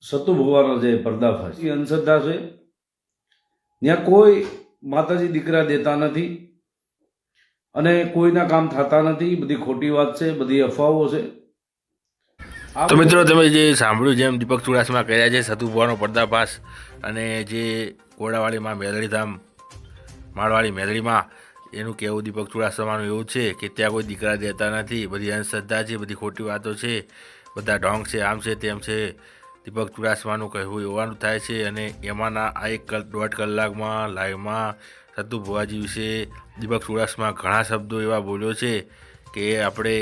સતુ ભુવાનો જે પર્દાફાશ એ અંધશ્રદ્ધા છે। ત્યાં કોઈ માતાજી દીકરા દેતા નથી અને કોઈના કામ થતા નથી। બધી ખોટી વાત છે, બધી અફવાઓ છે। તો મિત્રો તમે જે સાંભળ્યું જેમ દીપક ચુડાસમા કર્યા છે સતુ ભુવાનો પર્દાફાશ અને જે ઘોડાવાળીમાં મેલડીધામ માળવાળી મેલડીમાં એનું કહેવું દીપક ચુડાસમાનું એવું છે કે ત્યાં કોઈ દીકરા દેતા નથી, બધી અંધશ્રદ્ધા છે, બધી ખોટી વાતો છે, બધા ઢોંગ છે, આમ છે તેમ છે। દીપક ચુડાસમાનું કહેવું એવાનું થાય છે અને એમાંના આ 1.5 કલાકમાં લાઈવમાં સતુ ભુવાજી વિશે દીપક ચુડાસમા ઘણા શબ્દો એવા બોલ્યો છે કે આપણે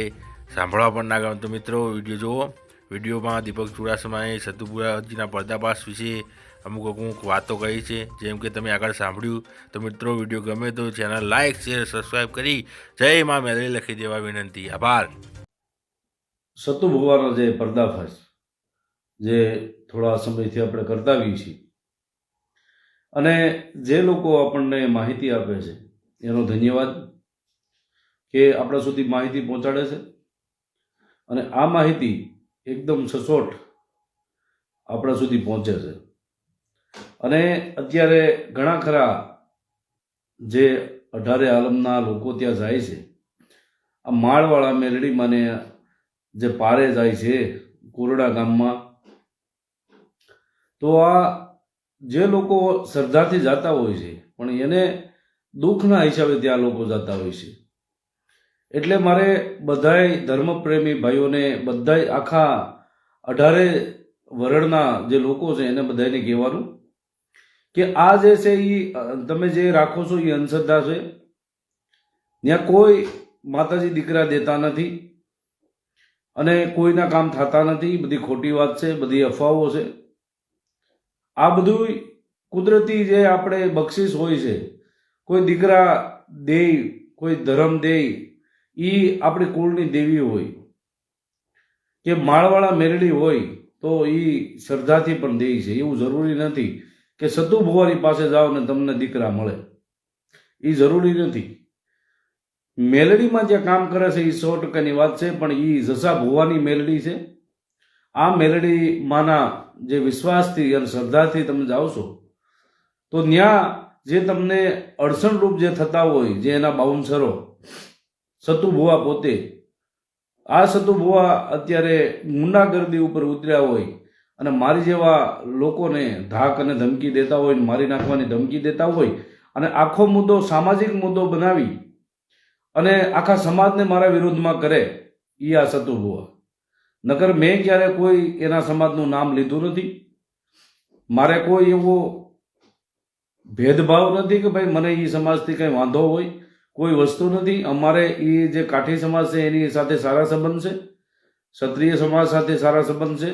સાંભળવા પણ ના ગમે। તો મિત્રો વિડીયો જુઓ। વિડીયોમાં દીપક ચુડાસમાએ સતુ ભુવાજીના પર્દાફાશ વિશે અમુક વાતો કહી છે, જેમ કે તમે આગળ સાંભળ્યું। તો મિત્રો વિડીયો ગમે તો ચેનલ લાઇક શેર સબસ્ક્રાઈબ કરી જય મા મેલડી લખી દેવા વિનંતી। આભાર। સતુ ભુવાનો જે પર્દાફાશ જે થોડા સમયથી આપણે કરતા આવીએ છીએ અને જે લોકો આપણને માહિતી આપે છે એનો ધન્યવાદ કે આપણા સુધી માહિતી પહોંચાડે છે અને આ માહિતી એકદમ સચોટ આપણા સુધી પહોંચે છે। અને અત્યારે ઘણા ખરા જે 18 આલમના લોકો ત્યાં જાય છે, આ માળવાળા મેલડીમાંને જે પારે જાય છે કોરડા ગામમાં, તો આ જે લોકો શ્રદ્ધાથી જતા હોય છે પણ એને દુઃખના હિસાબે ત્યાં લોકો જતા હોય છે। એટલે મારે બધાય ધર્મપ્રેમી ભાઈઓને, બધાય આખા 18 વરણના જે લોકો છે એને બધાને કહેવાનું કે આ જે છે એ તમે જે રાખો છો એ અંધશ્રદ્ધા છે। ત્યાં કોઈ માતાજી દીકરા દેતા નથી અને કોઈના કામ થતા નથી, બધી ખોટી વાત છે, બધી અફવાઓ છે। આ બધું કુદરતી જે આપણે બક્ષિસ હોય છે, કોઈ દીકરા દે, કોઈ ધર્મ દે, એ આપણી કુળની દેવી હોય કે માળવાળા મેલડી હોય તો એ શ્રદ્ધાથી પણ દે છે। એવું જરૂરી નથી કે સતુ ભુવાની પાસે જાઓ ને તમને દીકરા મળે, એ જરૂરી નથી। મેલડીમાં જે કામ કરે છે એ 100%ની વાત છે, પણ એ જસા ભુવાની મેલડી છે। આ મેલડી માના જે વિશ્વાસથી અને શ્રદ્ધાથી તમે જાઓ છો તો ત્યાં જે તમને અડચણરૂપ જે થતા હોય, જે એના બાઉન્સરો, સતુ ભુવા પોતે, આ સતુ ભુવા અત્યારે ગુંડાગર્દી ઉપર ઉતર્યા હોય અને મારી જેવા લોકોને ધાક અને ધમકી દેતા હોય, મારી નાખવાની ધમકી દેતા હોય અને આખો મુદ્દો સામાજિક મુદ્દો બનાવી અને આખા સમાજને મારા વિરોધમાં કરે, એ આ સતુ ભુવા। નકર મેં ક્યારે કોઈ એના સમાજનું નામ લીધું નથી। મારે કોઈ એવો ભેદભાવ નથી કે ભાઈ મને એ સમાજથી કંઈ વાંધો હોય, કોઈ વસ્તુ નથી। અમારે એ જે કાઠી સમાજ છે એની સાથે સારા સંબંધ છે, ક્ષત્રિય સમાજ સાથે સારા સંબંધ છે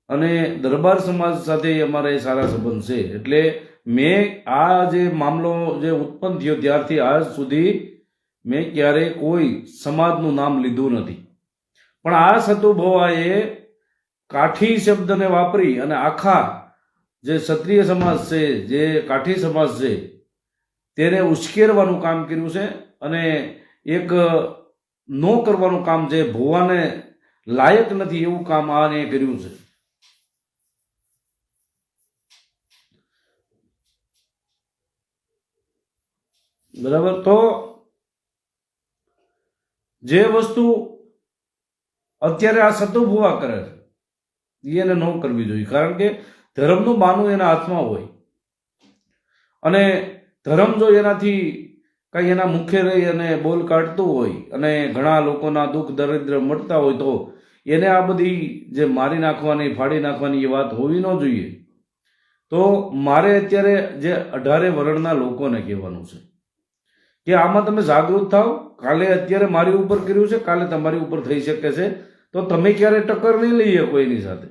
અને દરબાર સમાજ સાથે અમારે સારા સંબંધ છે। એટલે મેં આ જે મામલો જે ઉત્પન્ન થયો ત્યારથી આજ સુધી મેં ક્યારેય કોઈ સમાજનું નામ લીધું નથી। પણ આ સતુ ભુવાએ કાઠી શબ્દને વાપરી અને આખા જે ક્ષત્રિય સમાજ છે, જે કાઠી સમાજ છે, તેને ઉશ્કેરવાનું કામ કર્યું છે અને એક ન કરવાનું કામ, જે ભુવાને લાયક નથી એવું કામ આને કર્યું છે। બરાબર। તો જે વસ્તુ અત્યારે આ સતુ ભુવા કરે છે એને ન કરવી જોઈએ, કારણ કે ધર્મનું બાનું એના હાથમાં હોય અને ધર્મ જો એનાથી કંઈ એના મુખે રહી અને બોલ કાઢતું હોય અને ઘણા લોકોના દુઃખ દરિદ્ર મળતા હોય તો એને આ બધી જે મારી નાખવાની, ફાડી નાખવાની એ વાત હોવી ન જોઈએ। તો મારે અત્યારે જે 18 વરણના લોકોને કહેવાનું છે કે આમાં તમે જાગૃત થાવ। કાલે અત્યારે મારી ઉપર કર્યું છે, કાલે તમારી ઉપર થઈ શકે છે, તો તમે ક્યારે ટક્કર નહીં લઈ શકો એની સાથે।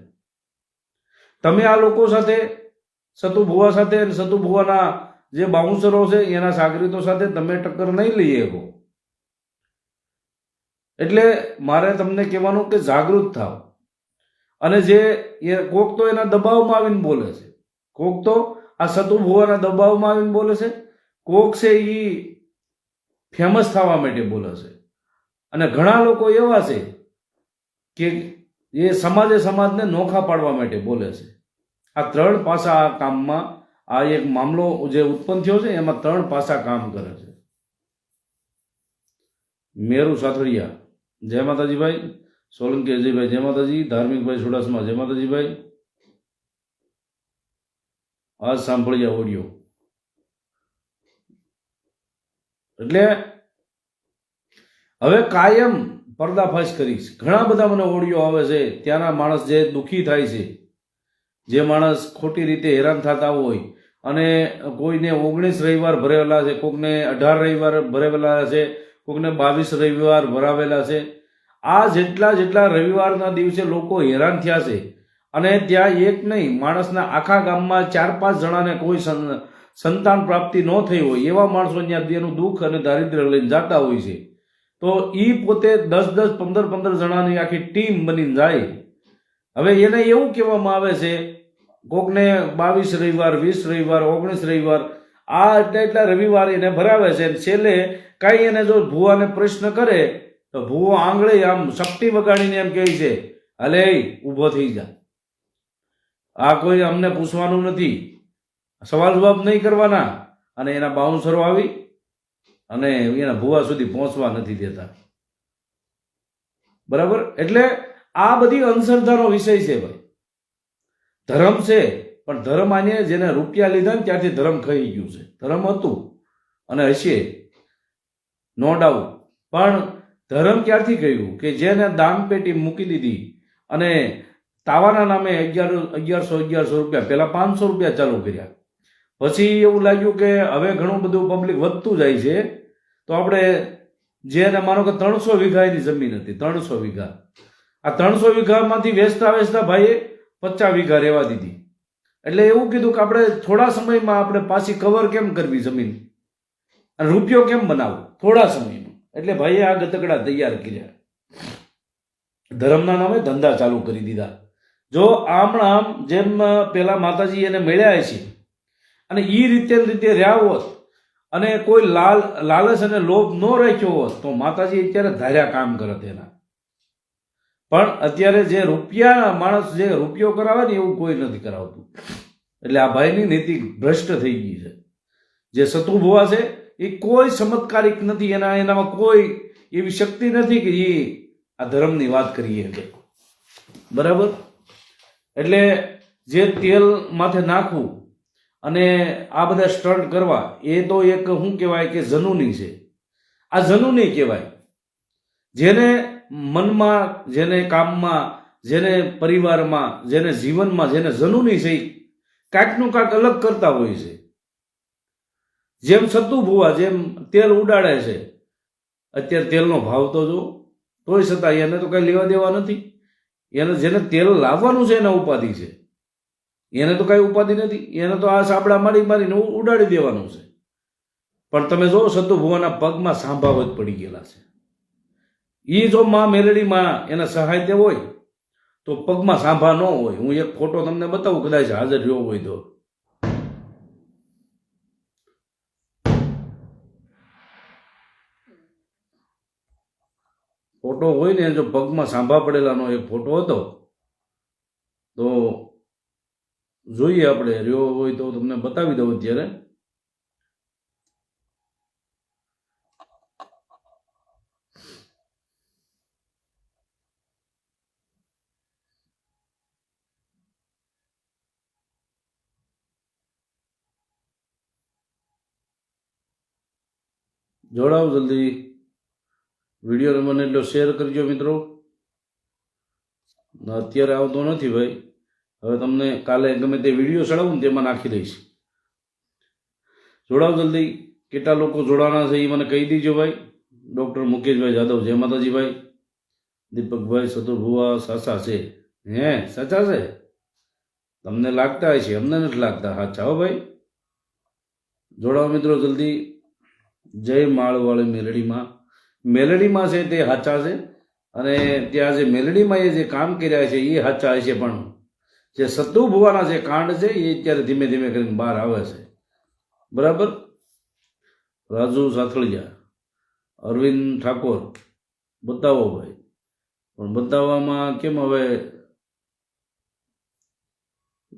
તમે આ લોકો સાથે, સતુ ભુવા સાથે, સતુ ભુવાના જે બાઉન્સરો છે એના સાગરીતો સાથે તમે ટક્કર નહીં લઈ શકો। એટલે મારે તમને કહેવાનું કે જાગૃત થાવ। અને જે કોક તો એના દબાવમાં આવીને બોલે છે, કોક તો આ સતુ ભુવાના દબાવમાં આવીને બોલે છે, કોક છે એ ફેમસ થવા માટે બોલે છે અને ઘણા લોકો એવા છે કે એ સમાજને નોખા પાડવા માટે બોલે છે. આ 3 પાસા આ કામમાં, આ એક મામલો જે ઉત્પન્ન થયો છે એમાં 3 પાસા કામ કરે છે. મેરુ સાથળિયા, જય માતાજી ભાઈ. સોલંકી અજયભાઈ, જય માતાજી. ધાર્મિકભાઈ સુડાસમા, જય માતાજી ભાઈ. આજ સાંભળ્યા ઓડિયો. એટલે હવે કાયમ પર્દાફાશ કરીશ. ઘણા બધા મને ઓડિયો આવે છે, ત્યાંના માણસ જે દુઃખી થાય છે, જે માણસ ખોટી રીતે હેરાન થતા હોય, અને કોઈને 19 રવિવાર ભરેલા છે, કોકને 18 રવિવાર ભરેલા છે, કોકને 22 રવિવાર ભરાવેલા છે. આ જેટલા રવિવારના દિવસે લોકો હેરાન થયા છે, અને ત્યાં એક નહીં, માણસના આખા ગામમાં 4-5 જણાને કોઈ સંતાન પ્રાપ્તિ ન થઈ હોય એવા માણસો ત્યાં તેનું દુઃખ અને દારિદ્ર્ય લઈને જતા હોય છે. તો એ પોતે 10-10, 15-15 જણાની આખી ટીમ બનીને જાય. હવે એને એવું કહેવામાં આવે છે, કોકને 22 રવિવાર, 20 રવિવાર, 19 રવિવાર, આ એટલા રવિવાર એને ભરાવે છે. છેલ્લે કાંઈ એને જો ભૂવાને પ્રશ્ન કરે તો ભૂવો આંગળે આમ સપટી વગાડીને એમ કહે છે, હલે ઊભો થઈ જા, આ કોઈ અમને પૂછવાનું નથી, સવાલ જવાબ નહીં કરવાના. અને એના બાઉન્સરો આવી અને એના ભૂવા સુધી પહોંચવા નથી દેતા. બરાબર? એટલે આ બધી અંધશ્રદ્ધાનો વિષય છે ભાઈ. ધર્મ છે, પણ ધર્મ આને જેને રૂપિયા લીધા ને ત્યારથી ધર્મ ખાઈ ગયું છે. ધર્મ હતું અને હશે, નો ડાઉટ, પણ ધર્મ ક્યારથી કહ્યું કે જેને દાન પેટી મૂકી દીધી અને તાવાના નામે 1100 રૂપિયા, પહેલા 500 રૂપિયા ચાલુ કર્યા, પછી એવું લાગ્યું કે હવે ઘણું બધું પબ્લિક વધતું જાય છે, તો આપણે જેને માનો કે 300 વીઘા એની જમીન હતી, 300 વીઘા, આ 300 વીઘામાંથી વેચતા ભાઈએ 50 વીઘા રહેવા દીધી. એટલે એવું કીધું કે આપણે થોડા સમયમાં આપણે પાછી કવર કેમ કરવી જમીન, અને રૂપિયો કેમ બનાવવો થોડા સમયમાં. એટલે ભાઈએ આ ગતકડા તૈયાર કર્યા, ધર્મના નામે ધંધા ચાલુ કરી દીધા. જો આમ જેમ પેલા માતાજી એને મળ્યા છે અને એ રીતે રહ્યા હોત અને કોઈ લાલચ અને લોભ ન રાખ્યો હોત તો માતાજી અત્યારે ધાર્યા કામ કરત એના. પણ અત્યારે જે રૂપિયા માણસ જે રૂપિયો કરાવે ને એવું કોઈ નથી કરાવતું. એટલે આ ભાઈની નીતિ ભ્રષ્ટ થઈ ગઈ છે. જે સતુભુવા છે એ કોઈ ચમત્કારિક નથી, એનામાં કોઈ એવી શક્તિ નથી કે એ આ ધર્મની વાત કરીએ કે બરાબર. એટલે જે તેલ માથે નાખવું અને આ બધા સ્ટન્ટ કરવા એ તો એક શું કહેવાય કે જનૂની છે. આ જનૂની કહેવાય. જેને મનમાં, જેને કામમાં, જેને પરિવારમાં, જેને જીવનમાં, જેને જનૂની છે કાંઈકનું કાંઈક અલગ કરતા હોય છે. જેમ સતુ ભુવા જેમ તેલ ઉડાડે છે, અત્યારે તેલનો ભાવ તો જો, તોય છતાં એને તો કઈ લેવા દેવા નથી. એને જેને તેલ લાવવાનું છે એના ઉપાધિ છે, એને તો કઈ ઉપાધિ નથી. એને તો આ સાબડા મારીને ઉડાડી દેવાનું છે. પણ તમે જો સતુ ભુવાના પગમાં સાંભાવત પડી ગયેલા છે. એ જો માં મેલડીમાં એના સહાયતા હોય તો પગમાં સાંભા ન હોય. હું એક ફોટો તમને બતાવું, કદાચ હાજર રહ્યો હોય તો. ફોટો હોય ને, જો પગમાં સાંભા પડેલાનો એક ફોટો હતો તો જોઈએ આપણે, રહ્યો હોય તો તમને બતાવી દઉં અત્યારે. જોડાઓ જલ્દી, વિડીયોને મને એટલો શેર કરજો મિત્રો. અત્યારે આવતો નથી ભાઈ, હવે તમને કાલે ગમે તે વિડીયો ચડાવું ને તેમાં નાખી દઈશ. જોડાઓ જલ્દી. કેટલા લોકો જોડાના છે એ મને કહી દીજો ભાઈ. ડૉક્ટર મુકેશભાઈ જાદવ, જય માતાજી ભાઈ. દીપકભાઈ સતુભુવા સાચા છે. હે સાચા છે? તમને લાગતા હશે, અમને નથી લાગતા. સાચા હો ભાઈ. જોડાઓ મિત્રો જલ્દી. જય માળવાળી મેલડીમાં. મેલડીમાં છે તે સાચા છે, અને ત્યાં જે મેલડીમાં એ જે કામ કર્યા છે એ સાચા હશે, પણ જે સતુ ભુવાના જે કાંડ છે એ અત્યારે ધીમે ધીમે કરીને બહાર આવે છે. બરાબર. રાજુ સાથળિયા, અરવિંદ ઠાકોર, બતાવો ભાઈ. પણ બતાવવામાં કેમ હવે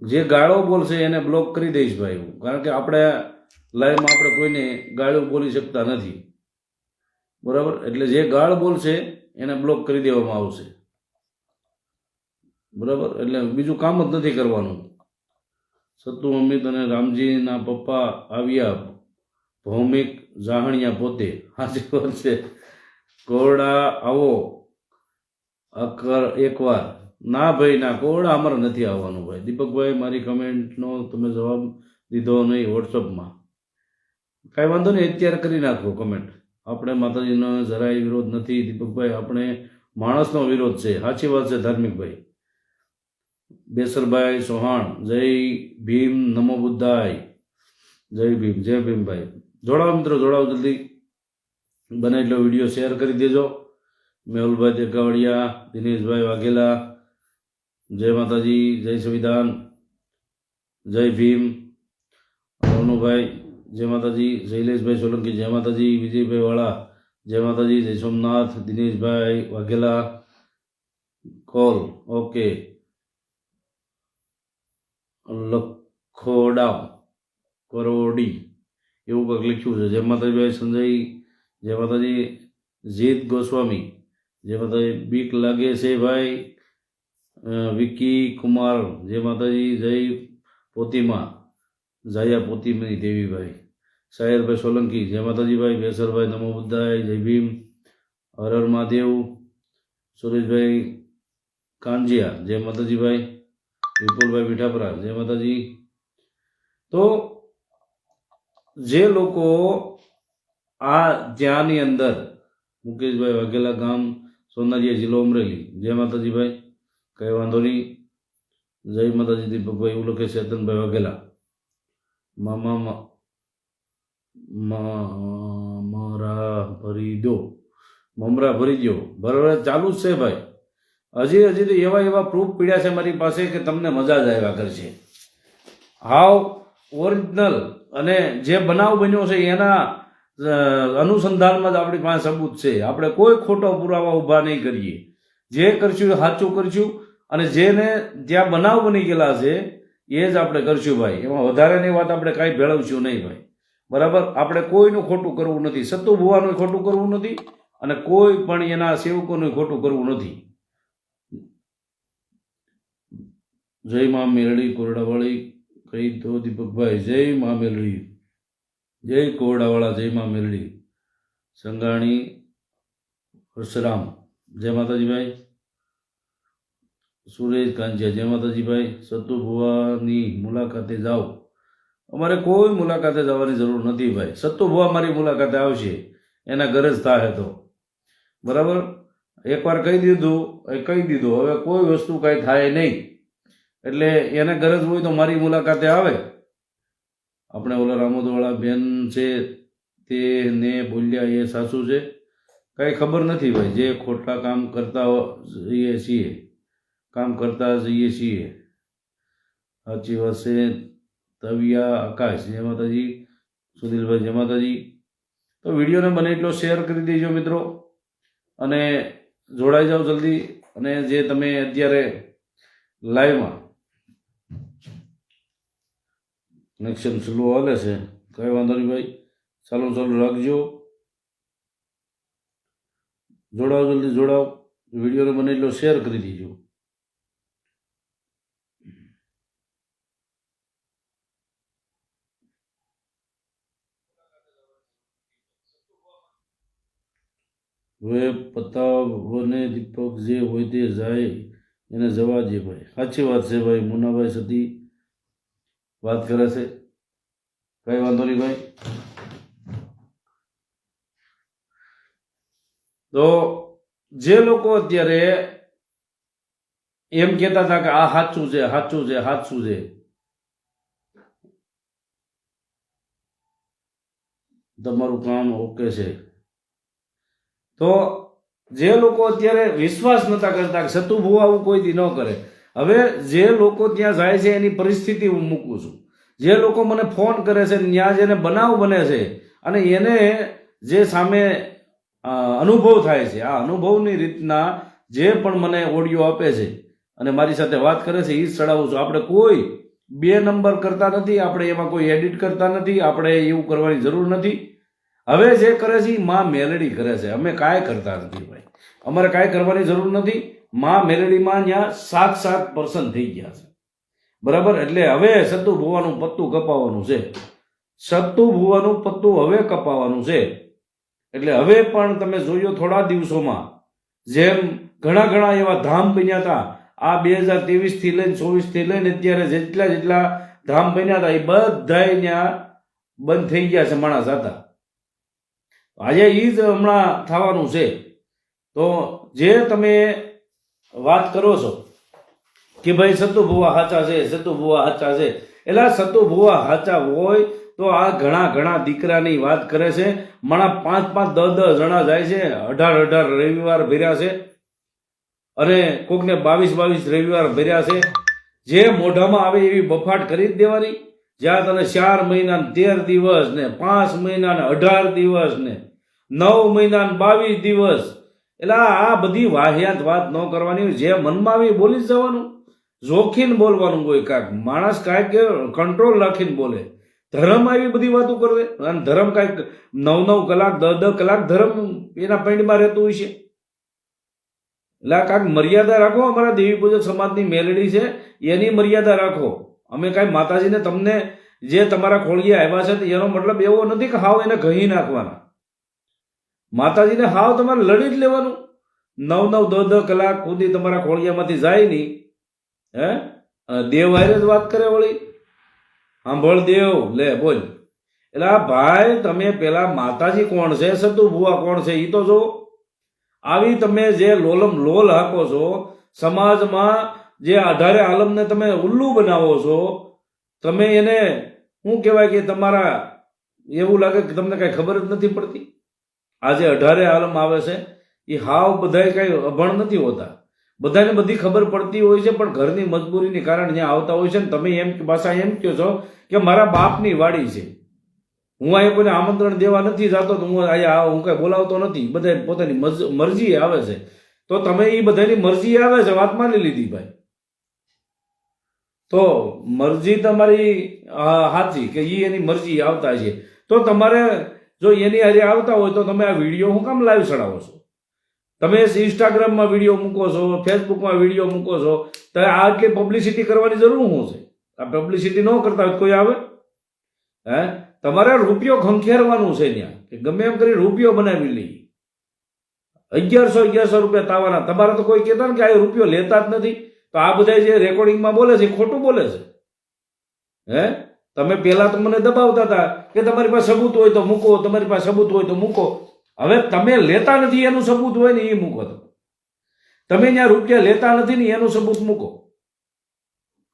જે ગાળો બોલશે એને બ્લોક કરી દઈશ ભાઈ હું, કારણ કે આપણે લાઈવમાં આપણે કોઈને ગાળો બોલી શકતા નથી, બરાબર? એટલે જે ગાળ બોલશે એને બ્લોક કરી દેવામાં આવશે, બરાબર? એટલે બીજું કામ જ નથી કરવાનું. સત્તુ અમિત અને રામજીના પપ્પા આવ્યા, ભૌમિક જાહણિયા પોતે. સાચી વાત છે. કોરડા આવો એકવાર. ના ભાઈ ના, કોરડા અમારે નથી આવવાનું ભાઈ. દીપકભાઈ, મારી કમેન્ટનો તમે જવાબ દીધો નહીં વોટ્સઅપમાં. કાંઈ વાંધો નહીં, અત્યારે કરી નાખો કમેન્ટ. આપણે માતાજીનો જરાય વિરોધ નથી દીપકભાઈ, આપણે માણસનો વિરોધ છે. સાચી વાત છે ધાર્મિકભાઈ. બેસરભાઈ ચૌહાણ, જય ભીમ, નમો બુદ્ધાય. જય ભીમ, જય ભીમભાઈ. જોડાવો મિત્રો, જોડાવો જલ્દી. બને એટલો વિડીયો શેર કરી દેજો. મેહુલભાઈ દેકાવડિયા, દિનેશભાઈ વાઘેલા, જય માતાજી, જય સંવિધાન, જય ભીમ. રોનુભાઈ, જય માતાજી. શૈલેષભાઈ સોલંકી, જય માતાજી. વિજયભાઈ વાળા, જય માતાજી. જય સોમનાથ. Dineshbhai Vaghela, call okay. લખોડા કરોડી એવું કંઈક લખ્યું છે. જય માતાજીભાઈ સંજય, જય માતાજી. જીત ગોસ્વામી, જય માતાજી. બીક લાગે છે ભાઈ. વિકી કુમાર, જય માતાજી. જય પોતીમા, જાયા પોતીમની દેવીભાઈ. સાયરભાઈ સોલંકી, જય માતાજી ભાઈ. બેસરભાઈ, નમો બુદ્ધાય, જય ભીમ. હર હર મહાદેવ. સુરેશભાઈ કાંજિયા, જય માતાજી ભાઈ. વિપુલભાઈ મીઠાપરા, જય માતાજી. તો જે લોકો આ જ્યાંની અંદર, મુકેશભાઈ વાઘેલા, ગામ સોનારીયા, જિલ્લો અમરેલી, જય માતાજી ભાઈ. કંઈ વાંધો નહીં. જય માતાજી દીપકભાઈ. એવું લખે ચેતનભાઈ વાઘેલા. મમરા ભરી દો, મમરા ભરી દો. બરાબર ચાલુ જ છે ભાઈ. હજી તો એવા પ્રૂફ પીડ્યા છે મારી પાસે કે તમને મજા જ આવ્યા કરશે. હાવ ઓરિજિનલ અને જે બનાવ બન્યો છે એના અનુસંધાનમાં જ આપણી પાસે સબૂત છે. આપણે કોઈ ખોટો પુરાવા ઊભા નહીં કરીએ. જે કરશું એ સાચું કરશું, અને જેને જ્યાં બનાવ બની ગયેલા છે એ જ આપણે કરશું ભાઈ. એમાં વધારેની વાત આપણે કાંઈ ભેળવશું નહીં ભાઈ, બરાબર? આપણે કોઈનું ખોટું કરવું નથી. સત્તુ ભુવાનું ખોટું કરવું નથી, અને કોઈ પણ એના સેવકોનું ખોટું કરવું નથી. જય મા મેલડી કોરડાવાળી કહી દો દીપકભાઈ. જય મા મેલડી, જય કોરડાવાળા, જય મા મેલડી. સંગાણી હર્ષરામ, જય માતાજી ભાઈ. સુરેશ કાંજિયા, જય માતાજી ભાઈ. સત્તુ ભુવાની મુલાકાતે જાઓ. અમારે કોઈ મુલાકાતે જવાની જરૂર નથી ભાઈ. સત્તુ ભુવા મારી મુલાકાતે આવશે, એના ઘરે જ થાય તો, બરાબર? એકવાર કહી દીધું. હવે કોઈ વસ્તુ કાંઈ થાય નહીં. એટલે એને ગરજ હોય તો મારી મુલાકાતે આવે. આપણે ઓલા રામોદવાળા બેન છે તેને બોલ્યા એ સાચું છે? કાંઈ ખબર નથી ભાઈ. જે ખોટા કામ કરતા જઈએ છીએ, સાચી વાત છે. તવિયા આકાશ, જય માતાજી. સુનિલભાઈ, જય માતાજી. તો વિડીયોને બને એટલો શેર કરી દેજો મિત્રો, અને જોડાઈ જાઓ જલ્દી. અને જે તમે અત્યારે લાઈવમાં કનેક્શન સ્લો હાલે છે, કંઈ વાંધો નહીં ભાઈ. ચાલુ રાખજો. જોડાઓ, જલ્દી જોડાઓ. વિડીયોને બને એટલો શેર કરી દેજો. હવે પતાવને દીપક જે હોય તે જાય એને જવા દે ભાઈ. સાચી વાત છે ભાઈ. મુનાભાઈ સતી વાત કરે છે. કઈ વાંધો નહીં ભાઈ. તો જે લોકો અત્યારે એમ કહેતા હતા કે આ સાચું છે, તમારું કામ ઓકે છે, તો જે લોકો અત્યારે વિશ્વાસ નતા કરતા કે સત્તુ ભુવા આવું કોઈ દી ન કરે, હવે જે લોકો ત્યાં જાય છે એની પરિસ્થિતિ હું મૂકું છું. જે લોકો મને ફોન કરે છે, ત્યાં જેને બનાવ બને છે, અને એને જે સામે અનુભવ થાય છે, આ અનુભવની રીતના જે પણ મને ઓડિયો આપે છે અને મારી સાથે વાત કરે છે એ જ ચડાવું છું. આપણે કોઈ 2 નંબર કરતા નથી, આપણે એમાં કોઈ એડિટ કરતા નથી, આપણે એવું કરવાની જરૂર નથી. હવે જે કરે છે એ માં મેલડી કરે છે, અમે કાંઈ કરતા નથી ભાઈ. અમારે કાંઈ કરવાની જરૂર નથી. માં મેલડીમાં ત્યાં સાક્ષાત પર્સન થઈ ગયા છે, બરાબર. એટલે હવે સત્તુ ભુવાનું પત્તું કપાવવાનું છે, સત્તુ ભુવાનું પત્તું હવે કપાવવાનું છે. એટલે હવે પણ તમે જોયો થોડા દિવસોમાં જેમ ઘણા ઘણા એવા ધામ બન્યા હતા, આ 2023 થી લઈને 24 થી લઈને અત્યારે જેટલા ધામ બન્યા હતા એ બધા ત્યાં બંધ થઈ ગયા છે માણસ હતા. આજે એ જ હમણાં થવાનું છે. તો જે તમે વાત કરો છો કે ભાઈ સત્તુ ભુવા સાચા છે, સત્તુ ભુવા સાચા છે, એટલે સત્તુ ભુવા સાચા હોય તો આ ઘણા દીકરાની વાત કરે છે. માણા 5-5, 10-10 જણા જાય છે, 18 રવિવાર ભર્યા છે અને કોકને 22 રવિવાર ભર્યા છે. જે મોઢામાં આવે એવી બફાટ કરી જ દેવાની. જ્યાં તને 4 મહિના 13 દિવસ ને 5 મહિના ને 18 દિવસ ને 9 મહિના ને 22 દિવસ, એટલે આ બધી વાહિયાત વાત ન કરવાની. જે મનમાં આવી બોલી જ જવાનું, જોખીને બોલવાનું. કોઈ કાંઈક માણસ કાંઈક કંટ્રોલ રાખીને બોલે. ધર્મ આવી બધી વાતો કરે અને ધર્મ કાંઈક 9-9 કલાક 10-10 કલાક ધર્મ એના પૈંડમાં રહેતું હોય છે. એટલે કાંઈક મર્યાદા રાખો. અમારા દેવી પૂજક સમાજની મેલડી છે એની મર્યાદા રાખો. અમે કાંઈ માતાજીને તમને જે તમારા ખોળીએ આવ્યા છે એનો મતલબ એવો નથી કે હાવ એને કહી નાખવાના. માતાજીને હાવ તમારે લડી જ લેવાનું. 9-9, 10-10 કલાક સુધી તમારા ખોળિયામાંથી જાય નહીં. હે દેવ હારે જ વાત કરે વળી. સાંભળ દેવ, લે બોલ. એટલે આ ભાઈ તમે પેલા માતાજી કોણ છે, સત્તુ ભુવા કોણ છે એ તો જો. આવી તમે જે લોલમ લોલ હાકો છો, સમાજમાં જે 18 આલમને તમે ઉલ્લુ બનાવો છો, તમે એને શું કહેવાય કે તમારા એવું લાગે કે તમને કાંઈ ખબર જ નથી પડતી. આ જે 18 આલમ આવે છે એ હાવ બધાય કાંઈ અભણ નથી હોતા. બધાને બધી ખબર પડતી હોય છે, પણ ઘરની મજબૂરીને કારણે ત્યાં આવતા હોય છે. ને તમે એમ પાછા એમ કહો છો કે મારા બાપની વાડી છે, હું અહીંયા કોઈને આમંત્રણ દેવા નથી જતો, તો હું અહીંયા હું કાંઈ બોલાવતો નથી. બધા પોતાની મરજી આવે છે, તો તમે એ બધાની મરજી આવે છે વાત માની લીધી ભાઈ. તો મરજી તમારી સાચી કે એ એની મરજી આવતા છે, તો તમારે જો એની હારે આવતા હોય તો તમે આ વિડીયો હું કામ લાઈવ ચડાવો છો? તમે ઇન્સ્ટાગ્રામમાં વિડીયો મૂકો છો, ફેસબુકમાં વિડીયો મૂકો છો, તો આટલી પબ્લિસિટી કરવાની જરૂર શું છે? આ પબ્લિસિટી ન કરતા હોય કોઈ આવે? હે તમારે રૂપિયો ખંખેરવાનું છે ત્યાં કે ગમે એમ કરી રૂપિયો બનાવી લઈએ. 1100 રૂપિયા તાવાના. તમારે તો કોઈ કહેતા ને કે આ રૂપિયો લેતા જ નથી. તો આ બધા જે રેકોર્ડિંગમાં બોલે છે ખોટું બોલે છે. હે તમે પહેલા તો મને દબાવતા હતા કે તમારી પાસે સબૂત હોય તો મૂકો, તમારી પાસે સબૂત હોય તો મૂકો. હવે તમે લેતા નથી એનું સબૂત હોય ને એ મૂકો. તમે ત્યાં રૂપિયા લેતા નથી ને એનું સબૂત મૂકો,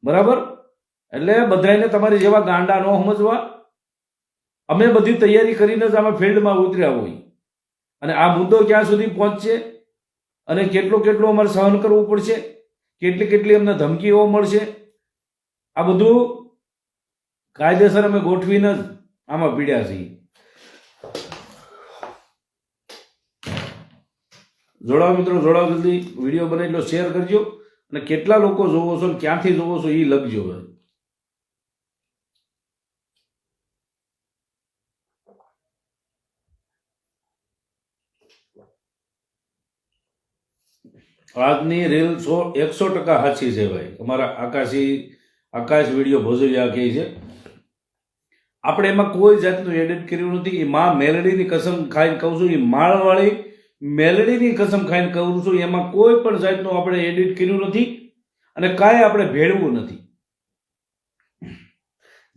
બરાબર? એટલે બધાને તમારી જેવા ગાંડા ન સમજવા. અમે બધી તૈયારી કરીને જ આમાં ફિલ્ડમાં ઉતર્યા હોય અને આ મુદ્દો ક્યાં સુધી પહોંચશે અને કેટલું અમારે સહન કરવું પડશે, કેટલી અમને ધમકીઓ મળશે, આ બધું કાયદેસર અમે ગોઠવીને જ આમાં પીડ્યા છીએ. જોડાઓ મિત્રો, જોડાઓ જલ્દી. વિડીયો બને એટલો શેર કરજો અને કેટલા લોકો જોવો છો ને ક્યાંથી જોવો છો એ લખજો. આજની રીલ 100% સાચી છે ભાઈ. અમારા આકાશ વિડીયો ભજવ્યા કહે છે. આપણે એમાં કોઈ જાતનું એડિટ કર્યું નથી. એ માં મેલડીની કસમ ખાઈને કહું છું, એ માળવાળી મેલડીની કસમ ખાઈને કહું છું, એમાં કોઈ પણ જાતનું આપણે એડિટ કર્યું નથી અને કાંઈ આપણે ભેળવું નથી.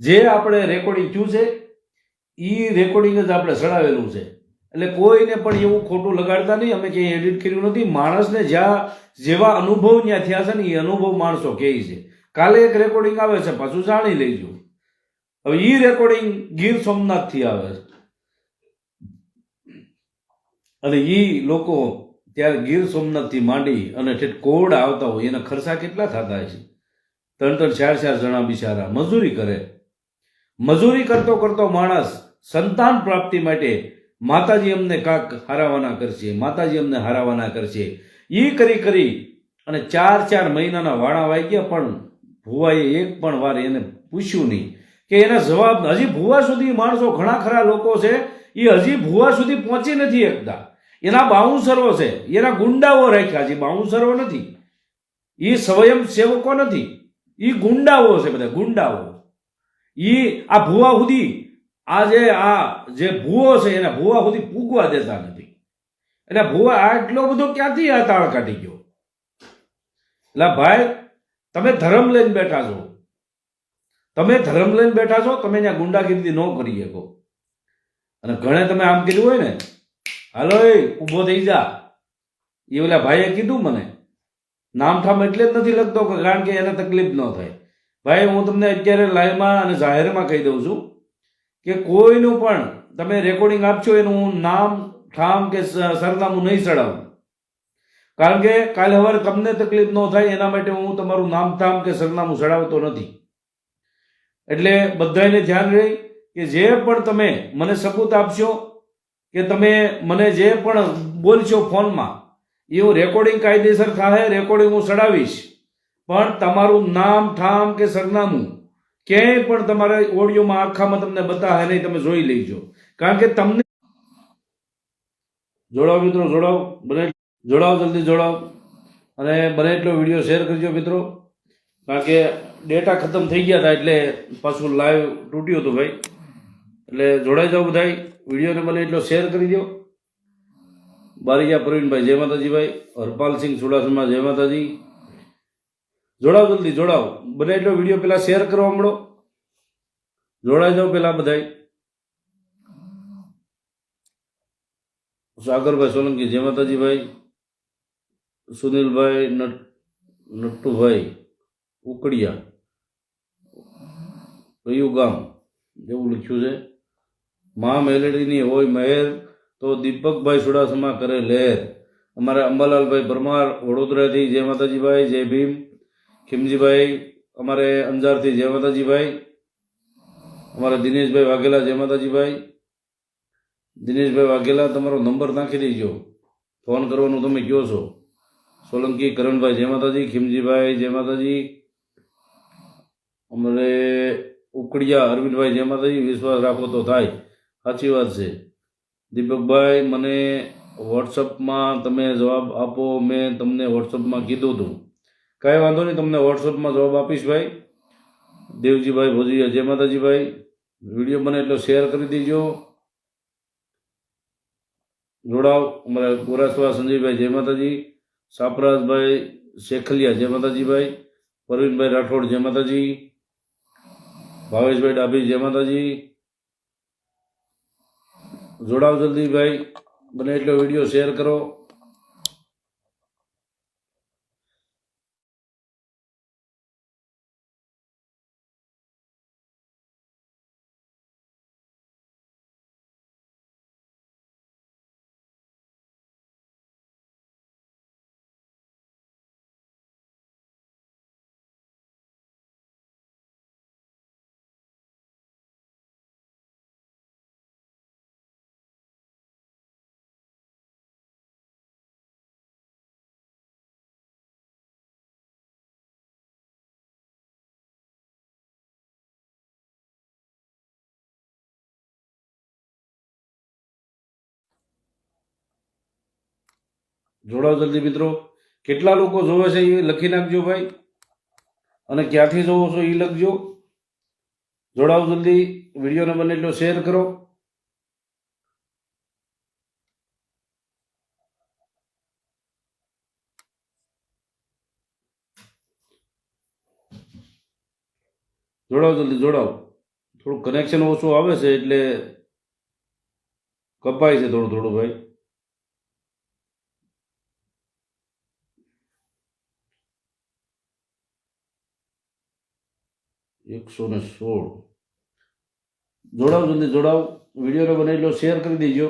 જે આપણે રેકોર્ડિંગ થયું છે એ રેકોર્ડિંગ જ આપણે ચડાવેલું છે. એટલે કોઈને પણ એવું ખોટું લગાડતા નહીં. અમે ક્યાંય એડિટ કર્યું નથી. માણસને જ્યાં જેવા અનુભવ ત્યાં થયા છે ને એ અનુભવ માણસો કહે છે. કાલે એક રેકોર્ડિંગ આવે છે, પાછું જાણી લેજો. હવે એ રેકોર્ડિંગ ગીર સોમનાથથી આવે છે અને એ લોકો ત્યારે ગીર સોમનાથથી માંડી અને ઠેઠ કોડ આવતા હોય એના ખર્ચા કેટલા થતા છે? 3-4 જણા બિચારા મજૂરી કરે. મજૂરી કરતો માણસ સંતાન પ્રાપ્તિ માટે માતાજી અમને કાંક હારાવાના કરશે, માતાજી અમને હારાવાના કરશે એ કરી અને 4 મહિનાના વાણા વાગ્યા પણ ભુવાએ એક પણ વાર એને પૂછ્યું નહીં કે એના જવાબ. હજી ભુવા સુધી માણસો ઘણા ખરા લોકો છે એ હજી ભુવા સુધી પહોંચી નથી શકતા. એના બાઉન્સરો છે, એના ગુંડાઓ રાખ્યા છે. બાઉન્સરો નથી, એ સ્વયં સેવકો નથી, એ ગુંડાઓ છે, બધા ગુંડાઓ. એ આ ભુવા સુધી આ જે ભુવો છે એના ભુવા સુધી પૂગવા દેતા નથી. એટલે ભુવા આટલો બધો ક્યાંથી આ તાળ કાઢી ગયો? એટલે ભાઈ, તમે ધર્મ લઈને બેઠા છો, તમે ત્યાં ગુંડાગીરી ન કરી શકો. અને ઘણે તમે આમ કીધું હોય ને, હાલો એ ઊભો થઈ જા, એ ઓલા ભાઈએ કીધું મને નામઠામ એટલે જ નથી લખતો કારણ કે એને તકલીફ ન થાય. ભાઈ, હું તમને અત્યારે લાઈવમાં અને જાહેરમાં કહી દઉં છું કે કોઈનું પણ તમે રેકોર્ડિંગ આપશો એનું હું નામ ઠામ કે સરનામું નહીં ચડાવું. કારણ કે કાલે સવારે તમને તકલીફ ન થાય એના માટે હું તમારું નામ ઠામ કે સરનામું ચડાવતો નથી. એટલે બધાને ધ્યાન રહી કે જે પણ તમે મને સબૂત આપશો કે તમે મને જે પણ બોલશો ફોનમાં એ હું રેકોર્ડિંગ કાયદેસર થાય, રેકોર્ડિંગ હું ચડાવીશ. પણ તમારું નામ ઠામ કે સરનામું ક્યાંય પણ તમારે ઓડિયોમાં આખામાં તમને બતાવે નહીં, તમે જોઈ લેજો. કારણ કે તમને જોડાઓ મિત્રો, જોડાઓ જલ્દી જોડાઓ અને બને એટલો વિડીયો શેર કરજો મિત્રો. કારણ કે ડેટા ખતમ થઈ ગયા હતા એટલે પાછું લાઈવ તૂટ્યું હતું ભાઈ. એટલે જોડાઈ જાઓ બધા, વિડીયોને બને એટલો શેર કરી દો. બારીયા પ્રવીણભાઈ જય માતાજી ભાઈ, હરપાલસિંહ ચુડાસમા જય માતાજી. જોડાઓ જલ્દી જોડાઓ, બને એટલો વિડીયો પેલા શેર કરવા મળો. જોડાઈ જાઓ પેલા બધા. સાગરભાઈ સોલંકી જય માતાજી ભાઈ, સુનિલભાઈ નટ્ટુભાઈ ઉકડિયા કયું ગામ જેવું લખ્યું છે. મા મેલેડીની હોય મહેર તો દીપકભાઈ ચુડાસમા કરે લહેર. અમારા અંબાલાલભાઈ પરમાર વડોદરાથી જય માતાજી ભાઈ, જય ભીમ. ખીમજીભાઈ અમારે અંજારથી જય માતાજી ભાઈ. અમારા દિનેશભાઈ વાઘેલા જય માતાજી ભાઈ. દિનેશભાઈ વાઘેલા તમારો નંબર નાખી દેજો, ફોન કરવાનું તમે કહો છો. સોલંકી કરણભાઈ જય માતાજી, ખીમજીભાઈ જય માતાજી. અમારે ઉકડિયા અરવિંદભાઈ જય માતાજી. વિશ્વાસ રાખો તો થાય, સાચી વાત છે. દીપકભાઈ મને વોટ્સઅપમાં તમે જવાબ આપો, મેં તમને વોટ્સઅપમાં કીધું હતું. કાંઈ વાંધો નહીં, તમને વોટ્સઅપમાં જવાબ આપીશ ભાઈ. દેવજીભાઈ ભોજીયા જય માતાજી ભાઈ. વિડીયો બને એટલો શેર કરી દેજો. જોડાવ. અમારા ગોરાસવા સંજયભાઈ જય માતાજી. સાપરાજભાઈ શેખલિયા જય માતાજી ભાઈ. પરવીનભાઈ રાઠોડ જય માતાજી. ભાવેશભાઈ ડાભી જય માતાજી. જોડાવ જલ્દી ભાઈ, બને એટલો વિડીયો શેર કરો. જોડાવ જલ્દી મિત્રો. કેટલા લોકો જોવે છે એ લખી નાખજો ભાઈ, અને ક્યાંથી જોવો છો એ લખજો. જોડાવ જલ્દી, વિડીયોને બને એટલો શેર કરો. જોડાવ જલ્દી જોડાવ. થોડું કનેક્શન ઓછું આવે છે એટલે કપાય છે થોડું થોડું ભાઈ. 116. જોડાવ જલ્દી જોડાવ, વિડીયોને બને એટલો શેર કરી દેજો.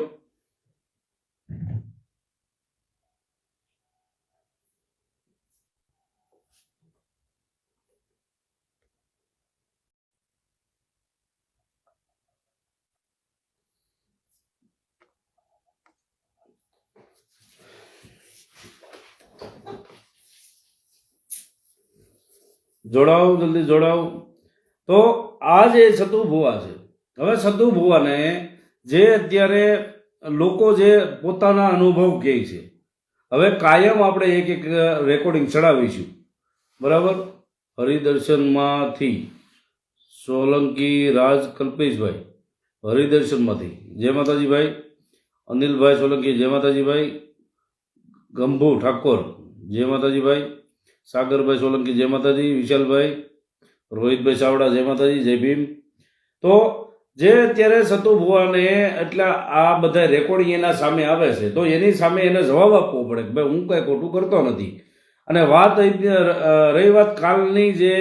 જોડાવો, જલ્દી જોડાવો. તો આ જે સતુ ભુવા છે, હવે સતુ ભુવાને જે અત્યારે લોકો જે પોતાના અનુભવ કહે છે, હવે કાયમ આપણે એક એક રેકોર્ડિંગ ચડાવીશું, બરાબર. હરિદર્શનમાંથી સોલંકી રાજ કલ્પેશભાઈ, હરિદર્શનમાંથી જય માતાજી ભાઈ. અનિલભાઈ સોલંકી જય માતાજી ભાઈ. ગંભુ ઠાકોર જય માતાજી ભાઈ. સાગરભાઈ સોલંકી જય માતાજી. વિશાલભાઈ, રોહિતભાઈ ચાવડા જય માતાજી, જય ભીમ. તો જે અત્યારે સતુ ભુવાને એટલે આ બધા રેકોર્ડિંગ એના સામે આવે છે, તો એની સામે એને જવાબ આપવો પડે કે ભાઈ હું કાંઈ ખોટું કરતો નથી. અને વાત રહી વાત કાલની જે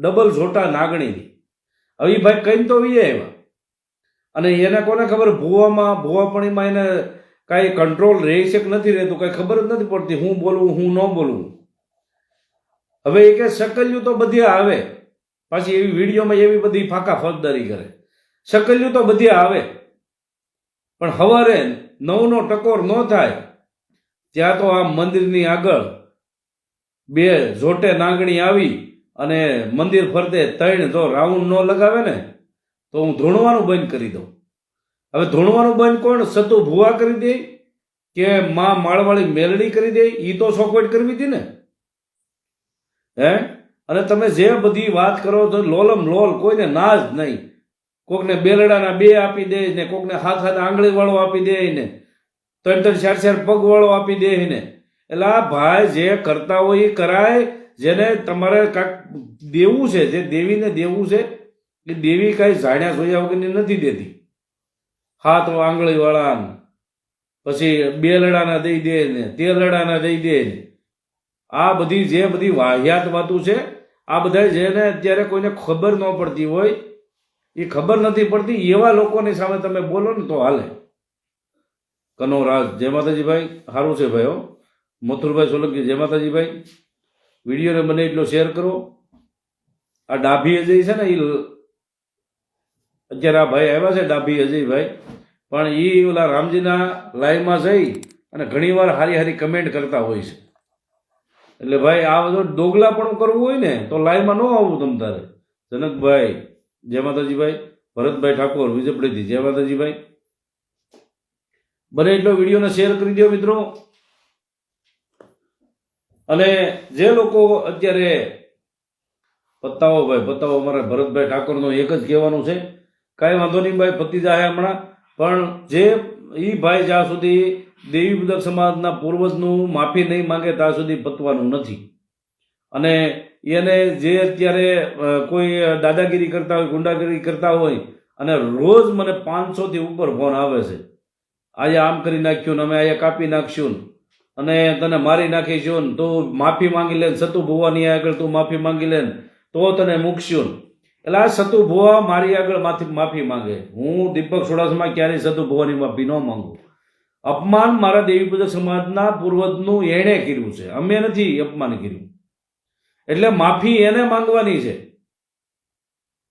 ડબલ ઝોટા નાગણીની, હવે એ ભાઈ કઈ તો વીએ આવ્યા અને એને કોને ખબર ભુવાપણીમાં એને કાંઈ કંટ્રોલ રહે છે કે નથી રહેતું, કાંઈ ખબર જ નથી પડતી હું બોલવું હું ન બોલવું. હવે એ કે શકલ્યું તો બધી આવે, પાછી એવી વિડીયોમાં એવી બધી ફાંકા ફોજદારી કરે. શકલ્યું તો બધી આવે, પણ સવારે 9નો ટકોર ન થાય ત્યાં તો આ મંદિરની આગળ 2 ઝોટે નાગણી આવી અને મંદિર ફરતે 3 જો રાઉન્ડ ન લગાવે ને તો હું ધૂણવાનું બંધ કરી દઉં. હવે ધૂણવાનું બંધ કોણ? સતુ ભુવા કરી દે કે માં માળવાળી મેલડી કરી દે? એ તો ચોખવટ કરવી હતી ને. હે? અને તમે જે બધી વાત કરો તો લોલમ લોલ, કોઈને ના જ નહીં. કોકને બેલડાના 2 આપી દે ને, કોકને હાથ આંગળી વાળો આપી દે ને, 3 4 પગ વાળો આપી દે ને. એટલે આ ભાઈ જે કરતા હોય એ કરાય. જેને તમારે કાંઈક દેવું છે, જે દેવીને દેવું છે, એ દેવી કાંઈ જાણ્યા જોયા વગરની નથી દેતી. હાથ આંગળી વાળા પછી બેલડાના દઈ દે ને, તેલડાના દઈ દે ને. આ બધી જે બધી વાહિયાત વાતું છે, આ બધા જેને અત્યારે કોઈને ખબર ન પડતી હોય, એ ખબર નથી પડતી એવા લોકોની સામે તમે બોલો ને તો હાલે. કનોરાજ જય માતાજી ભાઈ, સારું છે ભાઈ. મથુરભાઈ સોલંકી જય માતાજી ભાઈ. વિડીયોને બને એટલો શેર કરો. આ ડાભી અજય છે ને, એ અત્યારે આ ભાઈ આવ્યા છે ડાભી અજયભાઈ, પણ એ ઓલા રામજીના લાઈવમાં જઈ અને ઘણીવાર હારી હારી કમેન્ટ કરતા હોય છે. એટલે ભાઈ આ બધો ડોગલા પણ કરવું હોય ને તો લાઈવમાં ન આવવું તમ તારે. જનકભાઈ જય માતાજી ભાઈ. ભરતભાઈ ઠાકોર વિજયપડીથી જય માતાજી ભાઈ. બને એટલો વિડીયોને શેર કરી દો મિત્રો. અને જે લોકો અત્યારે પતાવો ભાઈ, પતાવો. અમારા ભરતભાઈ ઠાકોરનો એક જ કહેવાનું છે, કાંઈ વાંધો નહીં ભાઈ, પતી જાય હમણાં. પણ જે એ ભાઈ જ્યાં સુધી દેવી બુદક સમાજના પૂર્વજનું માફી નહીં માંગે ત્યાં સુધી પતવાનું નથી. અને એને જે અત્યારે કોઈ દાદાગીરી કરતા હોય, ગુંડાગીરી કરતા હોય, અને રોજ મને 500 થી ઉપર ફોન આવે છે, આજે આમ કરી નાખ્યું ને, અમે અહીંયા કાપી નાખશું અને તને મારી નાખીશું ને, તો માફી માંગી લે, સતુ ભુવાની આગળ તું માફી માંગી લે તો તને મૂકશું. એટલે આ સતુ ભુવા મારી આગળ માફી માંગે. હું દીપક ચુડાસમા ક્યારેય સતુ ભુવાની માફી ન માંગુ. અપમાન મારા દેવી પૂજક સમાજના પૂર્વજનું એણે કર્યું છે, અમે નથી અપમાન કર્યું. એટલે માફી એને માંગવાની છે.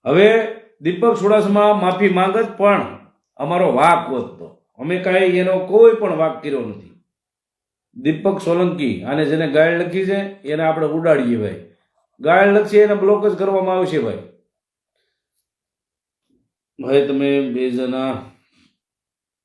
હવે દીપક ચુડાસમા માફી માંગત, પણ અમારો વાક હોત તો અમે કાંઈ એનો કોઈ પણ વાક કર્યો નથી. દીપક સોલંકી આને જેને ગાળ લખી છે એને આપણે ઉડાડીએ ભાઈ. ગાળ લખી એને બ્લોક જ કરવામાં આવશે ભાઈ. ભાઈ તમે 2 જણા